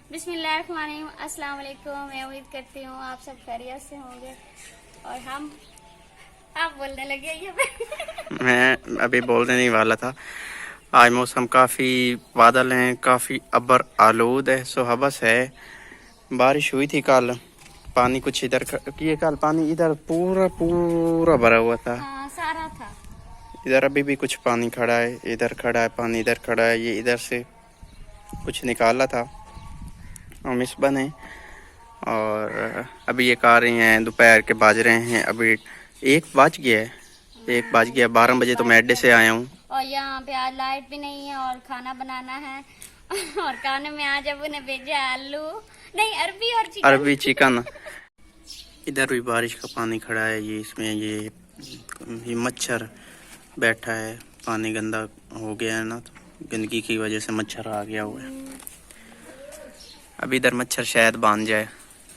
बिस्मिल्लाहिर्रहमानिर्रहीम, अस्सलाम वालेकुम। मैं उम्मीद करती हूँ आप सब खैरियत से होंगे। और आप बोलने लगे ये मैं अभी बोलने नहीं वाला था। आज मौसम काफ़ी बादल हैं, काफ़ी अबर आलूद है, सुहाबस है। बारिश हुई थी कल, पानी कुछ इधर ये कल पानी इधर पूरा पूरा भरा हुआ था। हाँ, सारा था। इधर अभी भी कुछ पानी खड़ा है, इधर खड़ा है पानी, इधर खड़ा है। ये इधर से कुछ निकाला था हम इस बने। और अभी ये आ रही हैं, दोपहर के बाज रहे हैं, अभी 1 बज गया है। 1 बज गया, 12 बजे तो मैं अड्डे से आया हूँ। और यहाँ पे आज लाइट भी नहीं है और खाना बनाना है। और खाने में आज अब उन्हें भेजा आलू नहीं, अरबी चिकन। इधर भी बारिश का पानी खड़ा है, ये इसमें ये मच्छर बैठा है। पानी गंदा हो गया है ना, तो गंदगी की वजह से मच्छर आ गया हुआ है। अभी इधर मच्छर शायद बांध जाए,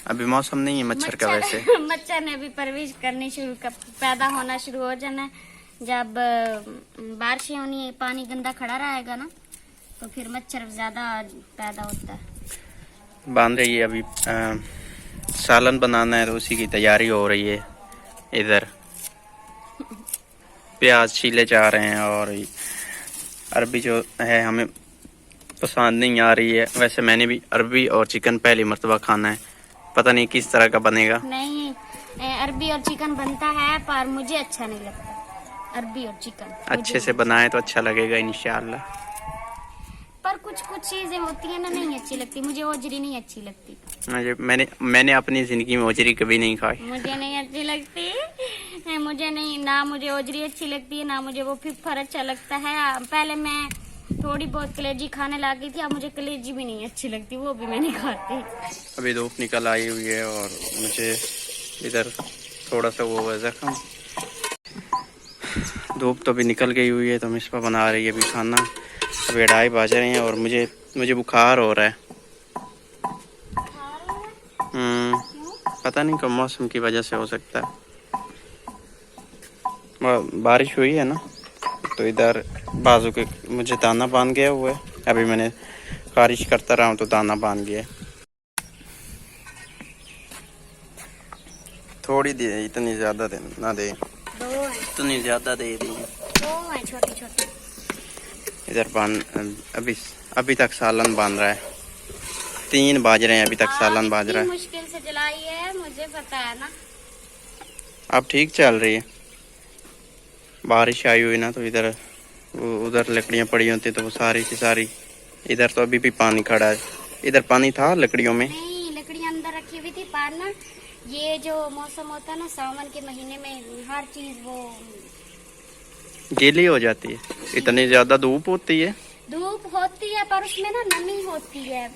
अभी मौसम नहीं है मच्छर का वैसे। मच्छर ने भी परवरिश करनी पैदा होना शुरू हो जाना। जब बारिश होनी, पानी गंदा खड़ा रहेगा ना, तो फिर मच्छर ज्यादा पैदा होता है। बांध रही है अभी। सालन बनाना है तो उसी की तैयारी हो रही है। इधर प्याज छीले जा रहे हैं। और अरबी जो है हमें पसंद नहीं आ रही है। वैसे मैंने भी अरबी और चिकन पहली मर्तबा खाना है, पता नहीं किस तरह का बनेगा। नहीं, अरबी और चिकन बनता है पर मुझे अच्छा नहीं लगता। अरबी और चिकन अच्छे से बनाए तो अच्छा लगेगा इंशाल्लाह। पर कुछ चीजें होती है ना, नहीं अच्छी लगती। मुझे ओजरी नहीं अच्छी लगती। मैंने अपनी जिंदगी में ओजरी कभी नहीं खाई। मुझे नहीं अच्छी लगती। मुझे नहीं, ना मुझे ओजरी अच्छी लगती है, ना मुझे वो फिफर अच्छा लगता है। पहले मैं थोड़ी बहुत कलेजी खाने लगी थी, अब मुझे कलेजी भी नहीं अच्छी लगती, वो भी मैं नहीं खाती। अभी धूप निकल आई हुई है और मुझे इधर थोड़ा सा वो है जख्म। धूप तो अभी निकल गई हुई है, तो मिसबा बना रही है अभी खाना। अभी 2:30 बज रहे हैं और मुझे बुखार हो रहा है। पता नहीं कब मौसम की वजह से हो सकता है। बारिश हुई है ना, तो इधर बाजू के मुझे दाना बांध गया हुआ है। अभी मैंने खारिश करता रहा हूँ तो दाना बांध गया। थोड़ी दे, इतनी ज्यादा दे ना दे, इतनी ज्यादा दे दी। छोटी छोटी। इधर अभी तक सालन बांध रहा है। 3 बज रहे हैं, अभी तक सालन बाज रहा है। मुश्किल से जलाई है, मुझे पता है ना। अब ठीक चल रही है। बारिश आई हुई ना, तो इधर उधर लकड़ियां पड़ी होती तो वो सारी की सारी। इधर तो अभी भी पानी खड़ा है। इधर पानी था लकड़ियों में। नहीं, लकड़ियां अंदर रखी हुई थी। पार ना, ये जो मौसम होता है ना, सावन के महीने में हर चीज वो गीली हो जाती है। इतनी ज्यादा धूप होती है पर उसमें ना नमी होती है।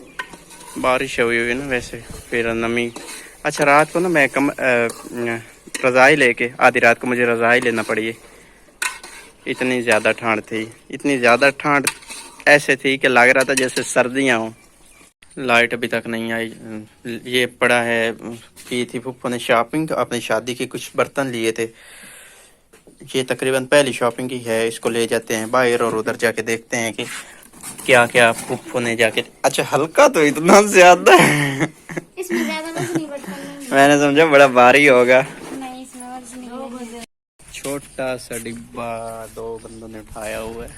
बारिश हुई हुई ना, वैसे फिर नमी। अच्छा, रात को ना मैं रजाई लेके आधी रात को मुझे रजाई लेना पड़ी। इतनी ज्यादा ठंड थी, इतनी ज्यादा ठंड ऐसे थी कि लग रहा था जैसे सर्दियां हो। लाइट अभी तक नहीं आई। ये पड़ा है, की थी फूफो ने शॉपिंग, अपनी शादी के कुछ बर्तन लिए थे। ये तकरीबन पहली शॉपिंग की है। इसको ले जाते हैं बाहर और उधर जाके देखते हैं कि क्या क्या फूफो ने जाके। अच्छा, हल्का तो इतना ज्यादा है। इसमें ज्यादा वजन नहीं बढ़ता। मैंने समझा बड़ा भारी होगा। नहीं, इसमें वजन नहीं। छोटा सा डिब्बा 2 बंदों ने उठाया हुआ है,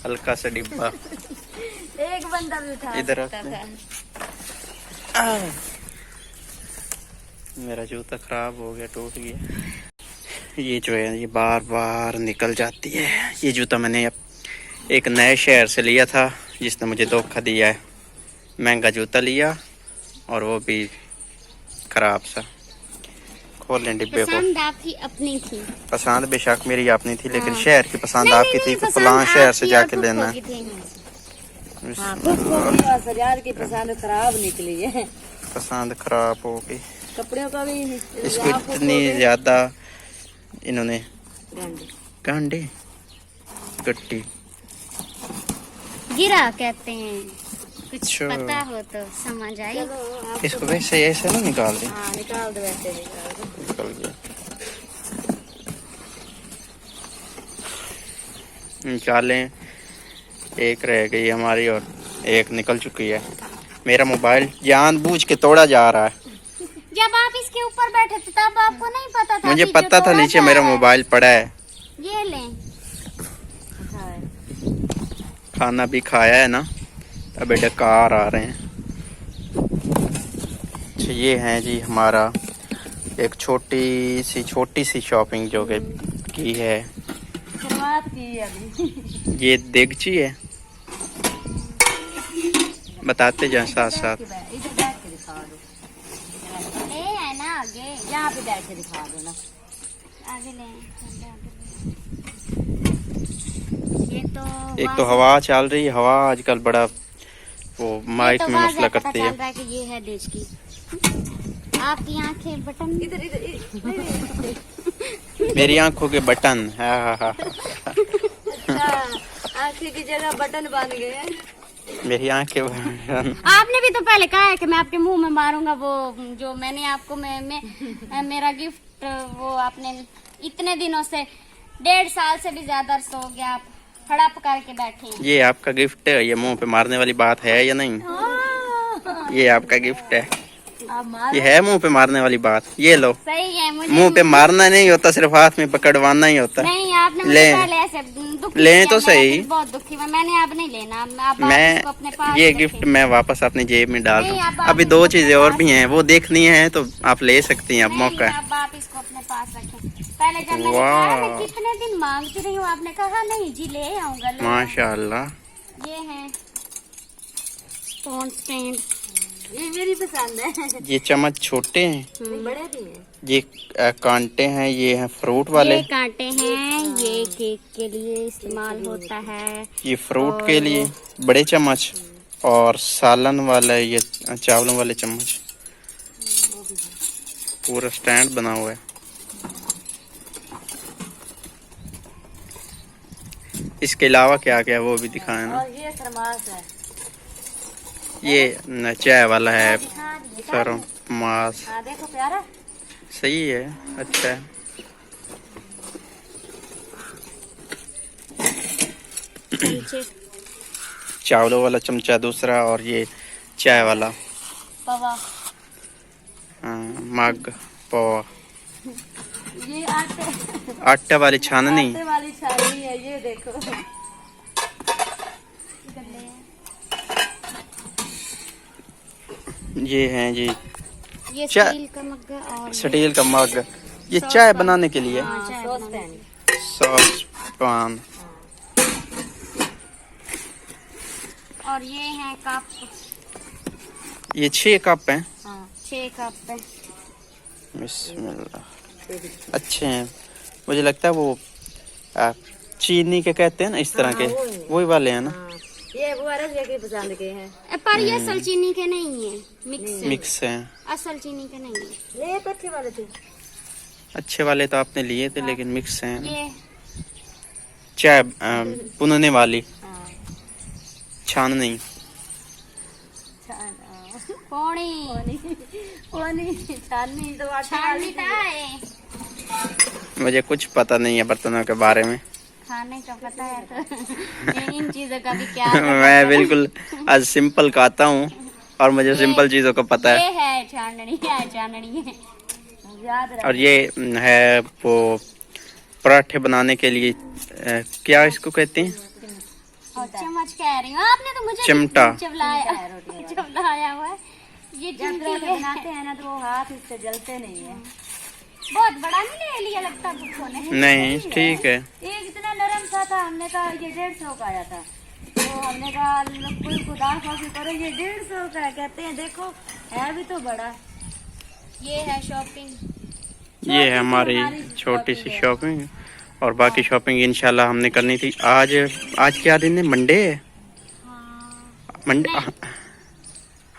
हल्का सा डिब्बा। एक बंदा भी उठा इधर सकता था। मेरा जूता खराब हो गया, टूट गया। ये जो है ये बार बार निकल जाती है। ये जूता मैंने एक नए शहर से लिया था, जिसने मुझे धोखा दिया है। महंगा जूता लिया और वो भी खराब सा। खोल लें डिब्बे को। पसंद आपकी अपनी थी। पसंद बेशक मेरी अपनी थी, लेकिन शहर की पसंद आपकी थी कि फलां शहर से जाके लेना है। की पसंद खराब निकली है। पसंद खराब हो गई। कपड़ों का भी इसको इतनी ज्यादा इन्होंने गांडे गट्टी गिरा कहते हैं। कुछ अच्छा, पता हो तो समझ आई। इसको वैसे ऐसे ना निकाल दे। हाँ, निकाल दो, वैसे निकल गया। निकालें। एक रह गई हमारी और एक निकल चुकी है। मेरा मोबाइल जानबूझ के तोड़ा जा रहा है। जब आप इसके ऊपर बैठे थे तब आपको नहीं पता था? मुझे अभी पता जो था तोड़ा नीचे जा मेरा रहा है। मोबाइल पड़ा है। ये लें। खाना भी खाया है ना, अब बेटा कार आ रहे हैं। अच्छा ये है जी हमारा एक छोटी सी शॉपिंग जो कि की है। शुरुआत की है अभी। ये देगची है, बताते जाए साथ साथ। इधर बैठ के दिखा दो, ये है ना आगे, यहाँ पे बैठ के दिखा दो ना। आगे ले। ये तो एक तो हवा चल रही है, हवा आजकल बड़ा वो माइक में वाज़ेह मसला पता करती चल है। रहा है कि ये है देश की। आपकी आंखें बटन इधर इधर मेरी आंखों के बटन। हाँ। अच्छा, आंखें की जगह बटन बन गए हैं। मेरी आंखें बटन। आपने भी तो पहले कहा है कि मैं आपके मुंह में मारूंगा वो जो मैंने आपको मेरा गिफ्ट वो आपने इतने दिनों से 1.5 साल से भी ज्यादा अर्सा हो गया आप हड़प करके बैठे हैं। ये आपका गिफ्ट है, ये मुंह पे मारने वाली बात है या नहीं? ये आपका गिफ्ट है, आप मार ये है मुंह पे मारने वाली बात। ये लो, सही है। मुझे मुंह पे मारना नहीं होता, सिर्फ हाथ में पकड़वाना ही होता है। नहीं, आपने मुझे ले। पहले ऐसे दुखी ले किया, तो मेरा सही। दिल बहुत दुखी हुआ। मैंने अब नहीं लेना, आप इसको अपने मैं पास ये रखें। गिफ्ट मैं वापस अपनी जेब में डाल नहीं, रहा आप हूँ। अभी इसको 2 अपने चीजें और पास भी हैं, वो देखनी है तो आप ले सकती हैं, अब नहीं, मौका है। अब आप इसको अपने पास रखें। पहले जब मैंने वाह। कहा मैं कितने दिन मांगती रही हूँ, आपने कहा नहीं जी ले आऊंगा। ले माशाल्लाह। आऊंगा। ये है स्टोन स्टैंड। ये मेरी पसंद है। ये चम्मच छोटे हैं, बड़े भी हैं। ये कांटे हैं, ये हैं फ्रूट वाले। ये कांटे हैं, ये केक के लिए इस्तेमाल होता है। ये फ्रूट के लिए बड़े चम्मच, और सालन वाला ये चावलों वाले चम्मच। पूरा स्टैंड बना हुआ है। इसके अलावा क्या क्या वो भी दिखाए ना। और ये थर्मास है। ये चाय वाला है, दिखा दिए। सरों मास। हाँ देखो प्यारा। सही है, अच्छा है। चमचे चावलों वाला चमचा दूसरा, और ये चाय वाला पवा। मग पवा। ये आटे वाली छाननी। आटे वाली छानी है, ये देखो। ये है जी ये चा- स्टील का मग्गा और स्टील का मग, ये चाय बनाने के लिए। हाँ, चाय सॉस बनाने। पैन। Sauce pan. और ये है कप। ये 6 कप हैं। हाँ 6 कप है। बिस्मिल्लाह। अच्छे हैं, मुझे लगता है वो चीनी के कहते हैं ना, इस तरह के वही वाले हैं ना। हाँ, ये वो रजिया की पसंद के हैं। पर ये असल चीनी के नहीं है, मिक्स है। मिक्स हैं। असल चीनी के नहीं है। ले पत्ती वाले थे। अच्छे वाले तो आपने लिए थे, लेकिन मिक्स हैं। ये चाय पुनने वाली, हाँ। छाननी। पौनी छाननी तो आटे छाननी वाली का है। मुझे कुछ पता नहीं है बर्तनों के बारे में। खाने का पता है तो इन चीजों का भी क्या मैं बिल्कुल आज सिंपल खाता हूँ, और मुझे सिंपल चीजों का पता ये है। है छाननी है, छाननी है। याद रख। और ये है वो पराठे बनाने के लिए क्या इसको कहते हैं? और चम्मच कह रही हूँ, आपने तो मुझे चिमटा। चबलाया हुआ है। ये जब चिमटी पराठे है। बनाते हैं ना तो वो हाथ इससे जलते नहीं है। बहुत बड़ा नहीं ले लिया लगता बुक्कों ने। नहीं, ठीक है। एक इतना नरम सा था, हमने कहा ये 150 का आया था, तो हमने कहा कोई खुदा खासी करो, ये 150 का है। कहते हैं देखो है भी तो बड़ा। ये है शॉपिंग। ये है हमारी छोटी सी शॉपिंग, और बाकी शॉपिंग इंशाल्लाह हमने करनी थी। आज क्या दिन है? मंडे है। मंडे,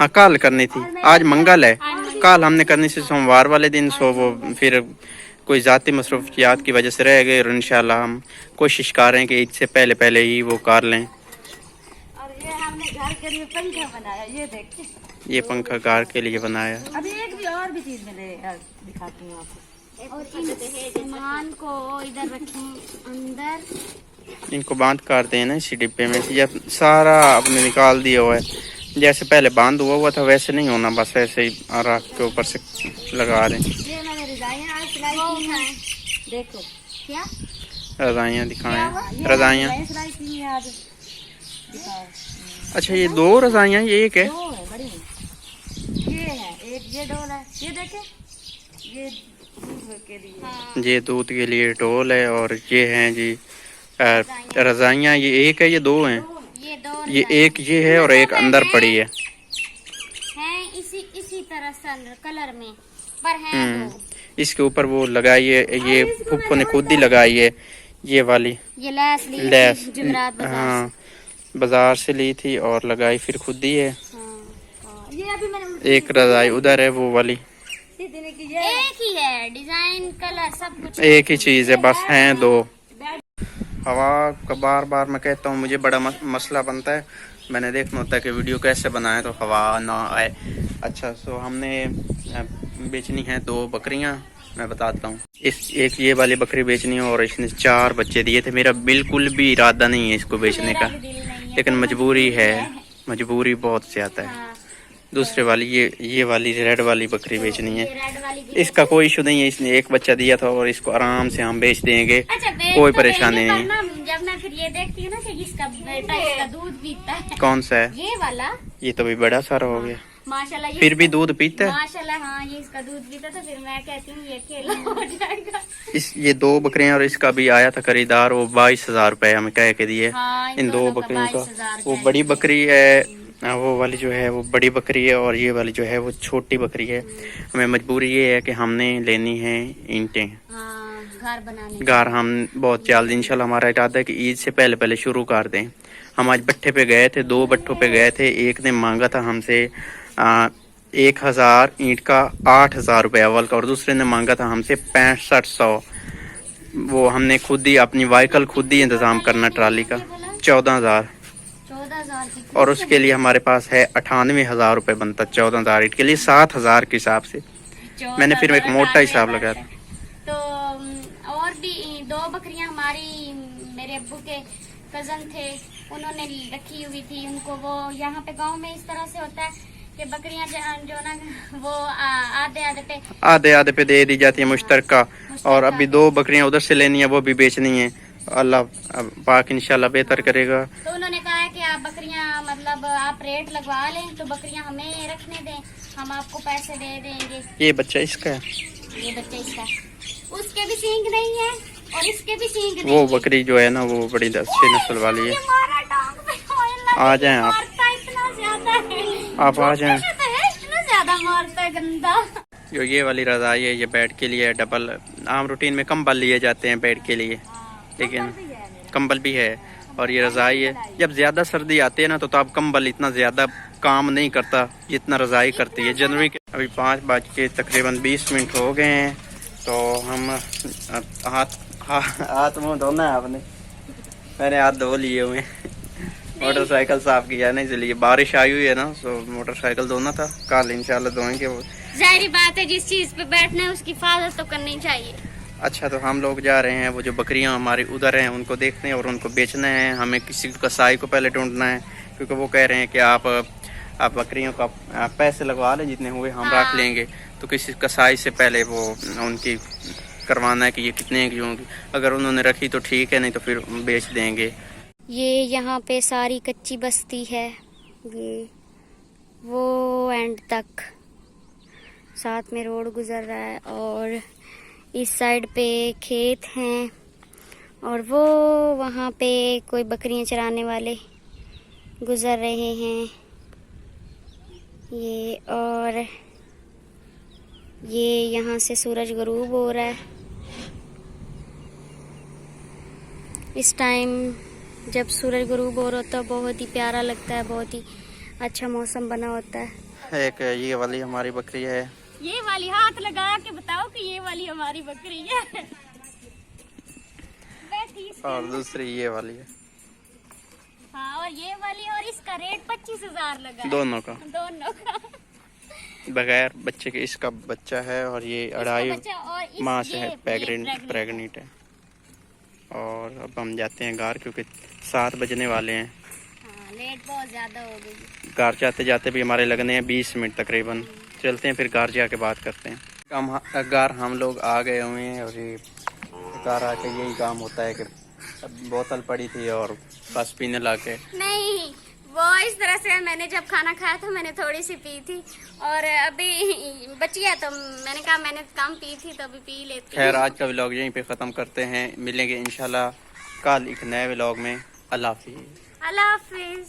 हाँ कल करनी थी, आज मंगल है। कल हमने करनी थी सोमवार वाले दिन, सो वो फिर कोई ज़ाती मसरूफियात की वजह से रह गए, और इंशाल्लाह हम कोशिश कर रहे हैं कि ईद से पहले पहले ही वो कर लें। और ये हमने घर के लिए पंखा बनाया, ये देखिए। ये पंखा घर के लिए बनाया। अभी एक भी और भी चीज मिले दिखाती हूँ आपको। और इन सामान को इधर रखें अंदर। इनको बांध कर दें ना इसी डिब्बे में। जब सारा आपने निकाल दिया हुआ है, जैसे पहले बांध हुआ था वैसे नहीं होना, बस ऐसे ही राख के ऊपर से लगा रहे हैं। ये मैंने रजाइयाँ आज सिलाई की हैं, देखो क्या रजाइयाँ दिखाएं, ये रजाइयाँ। मैंने सिलाई की हैं आज, दिखाओ। अच्छा ये 2 रजाइयाँ, ये एक है। दो है बड़ी, ये है एक, ये डोल है, ये देखे, ये दूध के लिए। हाँ ये दूध के लिए टोल है, और ये हैं जी रजाइयाँ। ये एक है, ये 2 हैं। ये 2 ये एक ये है और एक अंदर पड़ी है। इसी तरह से कलर में, पर है 2। इसके ऊपर वो लगाई है, ये फुप्पो ने खुद ही लगाई है ये वाली ये लैस ली थी लेस। जुमरात बाजार हाँ बाजार से ली थी और लगाई फिर खुद ही है। से। हाँ। ये अभी मैंने एक रजाई उधर है वो वाली, दिन की ये एक ही है, डिजाइन कलर सब कुछ एक ही चीज है, बस हैं 2। हवा का बार बार मैं कहता हूँ, मुझे बड़ा मसला बनता है। मैंने देखना होता है कि वीडियो कैसे बनाए तो हवा ना आए। अच्छा सो हमने बेचनी है 2 बकरियां, मैं बताता हूँ। एक ये वाली बकरी बेचनी है और इसने 4 बच्चे दिए थे। मेरा बिल्कुल भी इरादा नहीं है इसको बेचने का, लेकिन मजबूरी है, मजबूरी बहुत ज्यादा है। हाँ। दूसरे वाली ये वाली रेड वाली बकरी बेचनी है। ये रेड वाली भी इसका कोई इशू नहीं है, इसने एक बच्चा दिया था और इसको आराम से हम बेच देंगे, अच्छा कोई परेशानी नहीं। जब मैं फिर ये देखती हूँ ना कि इसका बेटा इसका दूध पीता है, कौन सा है? ये वाला ये तो भी बड़ा सारा हो गया, माशाल्लाह। ये फिर भी दूध पीता है। माशाल्लाह हाँ, ये इसका दूध पीता था, फिर मैं कहती हूँ ये खेला हो जाएगा। ये 2 बकरियां और इसका भी आया था खरीदार, वो 22,000 रुपए हमें कह के दिए। हाँ, इन 2 दोनों का बकरियों का 22,000 वो का बड़ी बकरी है, वो वाली जो है वो बड़ी बकरी है, और ये वाली जो है वो छोटी बकरी है। हमें मजबूरी ये है कि हमने लेनी है ईंटें। हाँ, घर बनाने घर हम बहुत जल्द इंशाल्लाह, हमारा इरादा है कि ईद से पहले पहले शुरू कर दें। हम आज भट्ठे पे गए थे, 2 भट्ठों पे गए थे। एक ने मांगा था हमसे 1000 ईंट का 8,000 रुपये अव्वल का, और दूसरे ने मांगा था हमसे 6500। वो हमने खुद ही अपनी व्हीकल खुद ही इंतजाम करना, ट्राली का 14,000, 14,000 की। और उसके लिए हमारे पास है 98,000 रुपये बनता। 14,000 ईंट के लिए 7,000 के हिसाब से। मैंने फिर एक मोटा हिसाब लगाया। तो और भी 2 बकरियां हमारी मेरे अब्बू के कजन थे, उन्होंने रखी हुई थी। उनको वो यहाँ पे गांव में इस तरह से होता है कि बकरियां जो ना वो आधे आधे पे दे दी जाती है मुश्तरका, और अभी 2 बकरियां उधर से लेनी है, वो भी बेचनी है। अल्लाह पाक इंशाल्लाह बेहतर करेगा। तो उन्होंने कहा है कि आप बकरियां मतलब आप रेट लगवा लें तो बकरियां हमें रखने दें, हम आपको पैसे दे देंगे। ये बच्चा इसका है, ये बच्चा इसका, उसके भी सींग नहीं है और इसके भी सींग नहीं वो है। बकरी जो है ना वो बड़ी अच्छी नस्ल वाली है। ये मारा टांग पे, अल्लाह आ जाएं आप, मारता इतना ज्यादा है, आप आ जाएं। इतना ज्यादा मारता है गंदा। जो ये वाली रजाई है ये बेड के लिए डबल, आम रूटीन में कंबल लिए जाते हैं बेड के लिए, लेकिन कंबल भी है और ये रजाई है। जब ज्यादा सर्दी आती है ना तो अब कंबल इतना ज्यादा काम नहीं करता जितना रजाई करती है। जनवरी के अभी 5 बज के तकरीबन 20 मिनट हो गए हैं, तो हम हाथ मुँह धोना है आपने, मैंने हाथ धो लिए हुए। मोटरसाइकिल साफ किया ना, इसलिए बारिश आई हुई है ना, तो मोटरसाइकिल धोना था, कल इंशाल्लाह धोएंगे वो। जाहिर बात है जिस चीज पे बैठना है उसकी हिफाजत तो करनी चाहिए। अच्छा तो हम लोग जा रहे हैं, वो जो बकरियां हमारी उधर हैं उनको देखने और उनको बेचना है। हमें किसी कसाई को पहले ढूंढना है, क्योंकि वो कह रहे हैं कि आप बकरियों का पैसे लगवा लें, जितने हुए हम रख लेंगे। तो किसी कसाई से पहले वो उनकी करवाना है कि ये कितने की होंगी। अगर उन्होंने रखी तो ठीक है, नहीं तो फिर बेच देंगे। ये यहाँ पे सारी कच्ची बस्ती है, ये वो एंड तक साथ में रोड गुजर रहा है, और इस साइड पे खेत हैं, और वो वहाँ पे कोई बकरियां चराने वाले गुजर रहे हैं। ये और ये यहाँ से सूरज गुरूब हो रहा है। इस टाइम जब सूरज गुरूब हो रहा होता है बहुत ही प्यारा लगता है, बहुत ही अच्छा मौसम बना होता है। एक ये वाली हमारी बकरी है, ये वाली हाथ लगा के बताओ कि ये वाली हमारी बकरी है। और दूसरी ये वाली है। हाँ, और ये वाली, और इसका रेट 25,000 लगा है। दोनों का बगैर बच्चे के। इसका बच्चा है और ये 2.5 माह से है, प्रेग्नेंट है। और अब हम जाते हैं घर, क्योंकि 7 बजने वाले हैं। हाँ लेट बहुत ज्यादा हो गई। घर जाते जाते भी हमारे लगने हैं 20 मिनट तकरीबन। चलते हैं फिर घर जाके बात करते हैं। घर हम लोग आ गए हुए हैं और ये घर आके यही काम होता है कि बोतल पड़ी थी और बस पीने लग गए। नहीं वो इस तरह से मैंने जब खाना खाया था मैंने थोड़ी सी पी थी और अभी बची है तो मैंने कहा मैंने कम पी थी तो अभी पी लेती हूँ। खैर आज का व्लॉग यहीं पे ख़त्म करते हैं। मिलेंगे इंशाल्लाह कल एक नए व्लॉग में। अल्लाह हाफिज़। अल्लाह हाफिज।